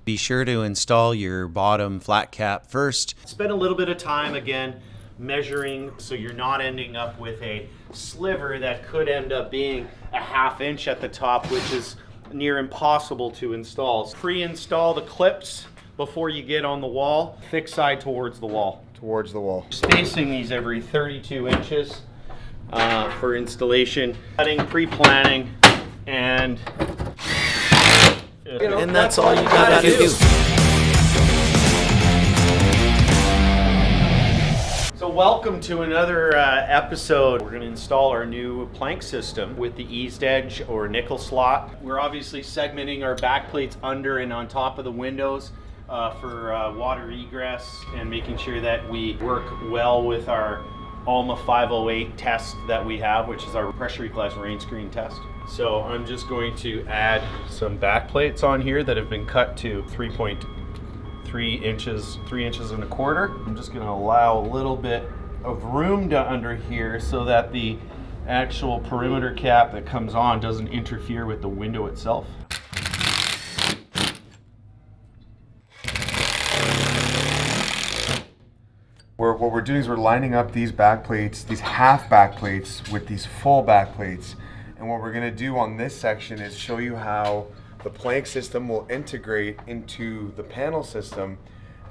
Be sure to install your bottom flat cap first. Spend a little bit of time again measuring so you're not ending up with a sliver that could end up being a ½ inch at the top, which is near impossible to install. Pre-install the clips before you get on the wall. Thick side towards the wall. Towards the wall. Spacing these every 32 inches for installation. Cutting, pre-planning, and that's all you gotta do. So welcome to another episode. We're going to install our new plank system with the eased edge or nickel slot. We're obviously segmenting our back plates under and on top of the windows for water egress and making sure that we work well with our ALMA 508 test that we have, which is our pressure equalized rain screen test. So I'm just going to add some back plates on here that have been cut to 3.3 inches, 3.25 inches. I'm just going to allow a little bit of room under here so that the actual perimeter cap that comes on doesn't interfere with the window itself. What we're doing is we're lining up these back plates, these half back plates with these full back plates. And what we're going to do on this section is show you how the plank system will integrate into the panel system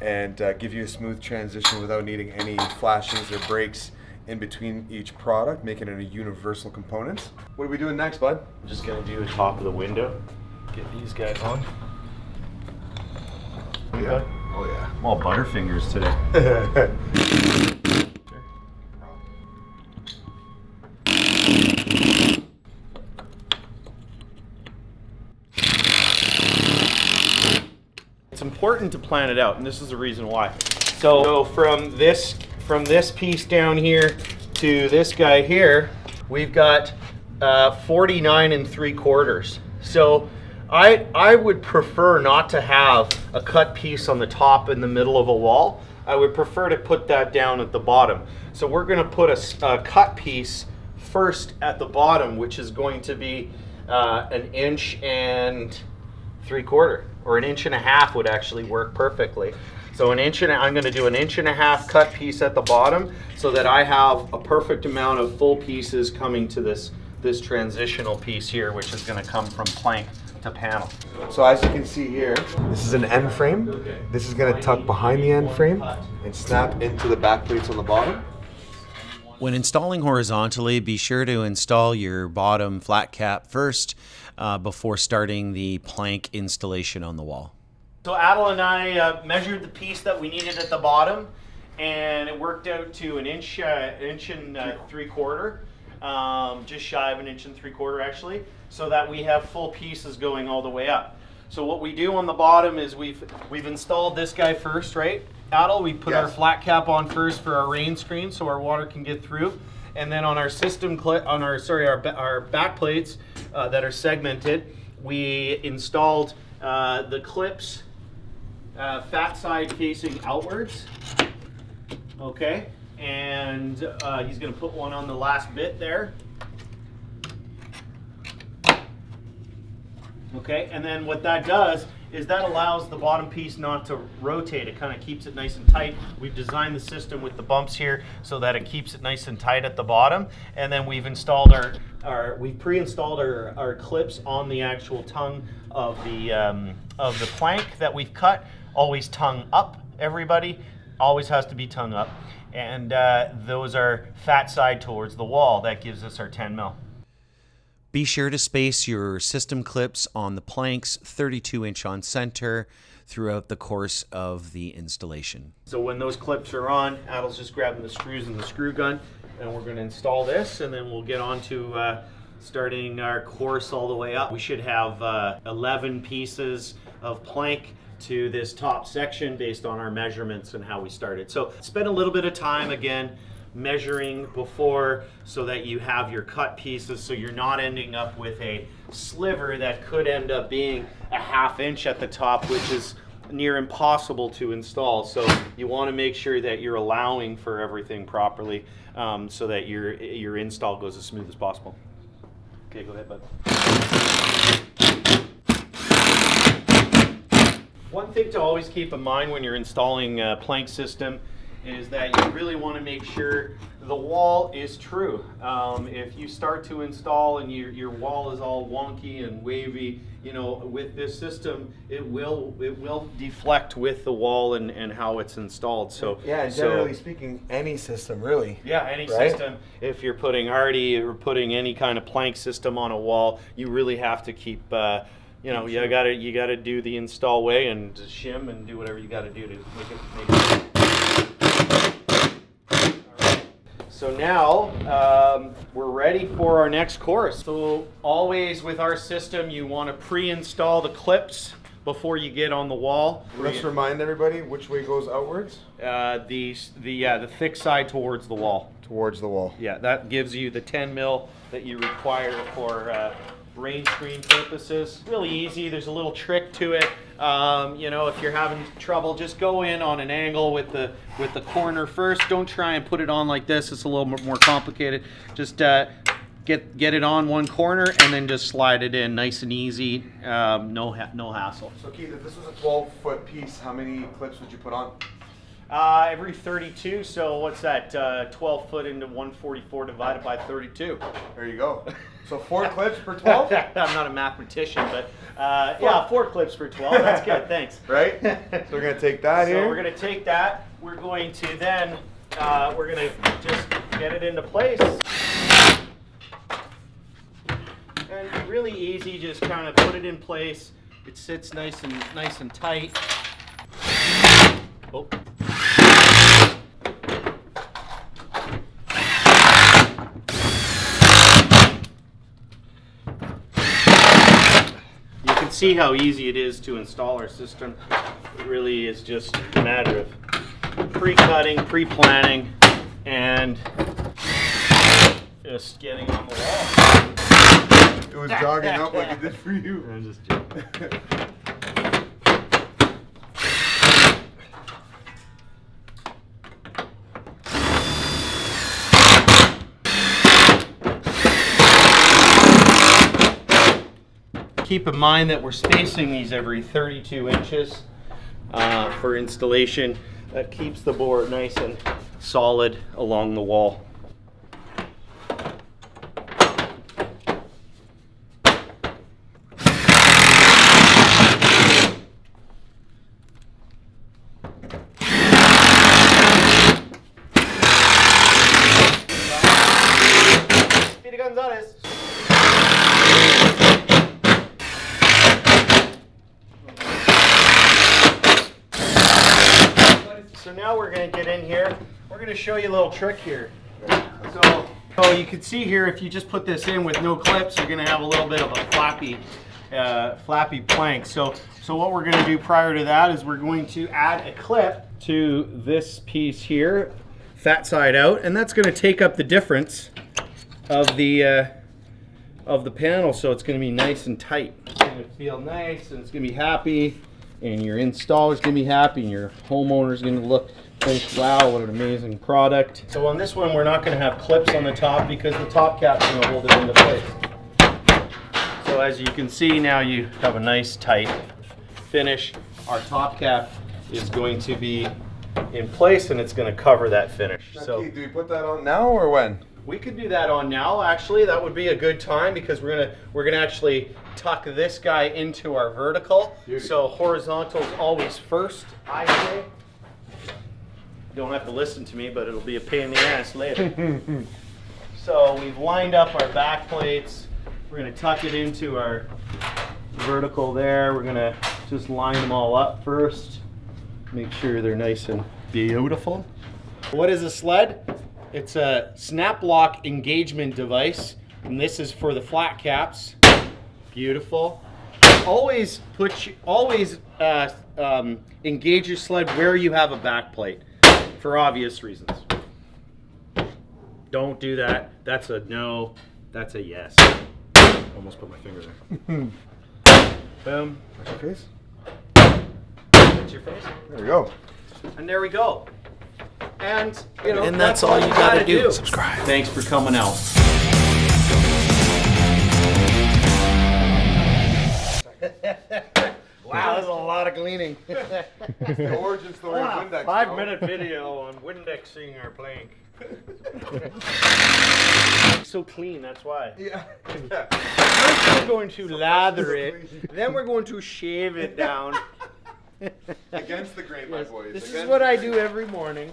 and give you a smooth transition without needing any flashings or breaks in between each product, making it a universal component. What are we doing next, bud? I'm just going to do the top of the window. Get these guys on. Yeah. Oh yeah. I'm all butterfingers today. It's important to plan it out, and this is the reason why. So from this piece down here to this guy here, we've got 49 3/4. So I would prefer not to have a cut piece on the top in the middle of a wall. I would prefer to put that down at the bottom. So we're going to put a cut piece first at the bottom, which is going to be 1.3 inches, or 1.5 inches would actually work perfectly. So I'm going to do 1.5 inches cut piece at the bottom so that I have a perfect amount of full pieces coming to this transitional piece here, which is going to come from plank to panel. So as you can see here, this is an end frame. This is going to tuck behind the end frame and snap into the back plates on the bottom. When installing horizontally, be sure to install your bottom flat cap first before starting the plank installation on the wall. So Adel and I measured the piece that we needed at the bottom, and it worked out to 1.3 inches, just shy of 1.3 inches actually, so that we have full pieces going all the way up. So what we do on the bottom is we've installed this guy first, right? Adel, we put our flat cap on first for our rain screen so our water can get through. And then on our our back plates that are segmented, we installed the clips fat side facing outwards. Okay, and he's going to put one on the last bit there. Okay, and then what that does is that allows the bottom piece not to rotate. It kind of keeps it nice and tight. We've designed the system with the bumps here so that it keeps it nice and tight at the bottom. And then we've installed we've pre-installed our clips on the actual tongue of the plank that we've cut. Always tongue up, everybody. Always has to be tongue up. And those are fat side towards the wall. That gives us our 10 mil. Be sure to space your system clips on the planks 32-inch on center throughout the course of the installation. So when those clips are on, Adel's just grabbing the screws and the screw gun, and we're going to install this, and then we'll get on to starting our course all the way up. We should have 11 pieces of plank to this top section based on our measurements and how we started. So spend a little bit of time again measuring before so that you have your cut pieces so you're not ending up with a sliver that could end up being a ½ inch at the top, which is near impossible to install. So you want to make sure that you're allowing for everything properly so that your install goes as smooth as possible. Okay, go ahead, bud. One thing to always keep in mind when you're installing a plank system is that you really want to make sure the wall is true. If you start to install and your wall is all wonky and wavy, you know, with this system, it will deflect with the wall and how it's installed. So yeah, and generally speaking, any system really. Yeah, any right? system. If you're putting hardy or putting any kind of plank system on a wall, you really have to keep. You know, you gotta do the install way and shim and do whatever you gotta do to make it. So now we're ready for our next course. So always with our system, you want to pre-install the clips before you get on the wall. Let's remind everybody which way goes outwards. The thick side towards the wall. Towards the wall. Yeah, that gives you the 10 mil that you require for rain screen purposes. Really easy. There's a little trick to it. You know, if you're having trouble, just go in on an angle with the corner first. Don't try and put it on like this. It's a little more complicated. Just get it on one corner and then just slide it in, nice and easy. No hassle. So Keith, if this was a 12-foot piece, how many clips would you put on? Every 32. So what's that? 12 foot into 144 divided by 32. There you go. So 4 clips per 12? I'm not a mathematician, but yeah, 4 clips per 12. That's good, thanks. Right? So we're going to take that here. So we're going to take that. We're going to then, we're going to just get it into place. And really easy, just kind of put it in place. It sits nice and tight. Oh. See how easy it is to install our system. It really is just a matter of pre-cutting, pre-planning, and just getting on the wall. It was jogging up like it did for you. I'm just joking. Keep in mind that we're spacing these every 32 inches for installation. That keeps the board nice and solid along the wall. So now we're going to get in here. We're going to show you a little trick here. So you can see here, if you just put this in with no clips, you're going to have a little bit of a flappy plank. So what we're going to do prior to that is we're going to add a clip to this piece here, fat side out, and that's going to take up the difference of the panel, so it's going to be nice and tight. It's going to feel nice, and it's going to be happy. And your installer's gonna be happy, and your homeowner's gonna think, wow, what an amazing product. So on this one, we're not gonna have clips on the top because the top cap's gonna hold it into place. So as you can see now, you have a nice tight finish. Our top cap is going to be in place, and it's gonna cover that finish. So do we put that on now or when? We could do that on now, actually. That would be a good time because we're gonna actually tuck this guy into our vertical. Beauty. So horizontal's always first, I say. You don't have to listen to me, but it'll be a pain in the ass later. So we've lined up our back plates. We're gonna tuck it into our vertical there. We're gonna just line them all up first. Make sure they're nice and beautiful. What is a sled? It's a snap lock engagement device, and this is for the flat caps. Beautiful. Always engage your sled where you have a back plate, for obvious reasons. Don't do that. That's a no. That's a yes. Almost put my finger there. Boom. That's your face? That's your face. There we go. And there we go. And you know, And that's all you gotta do. Subscribe. Thanks for coming out. Wow, that's a lot of cleaning. The origin story of Windex. 5-minute video on Windexing our plank. It's so clean, that's why. Yeah. First we're going to lather it, then we're going to shave it down. Against the grain, my boys. This is Against what the I grain. do every morning.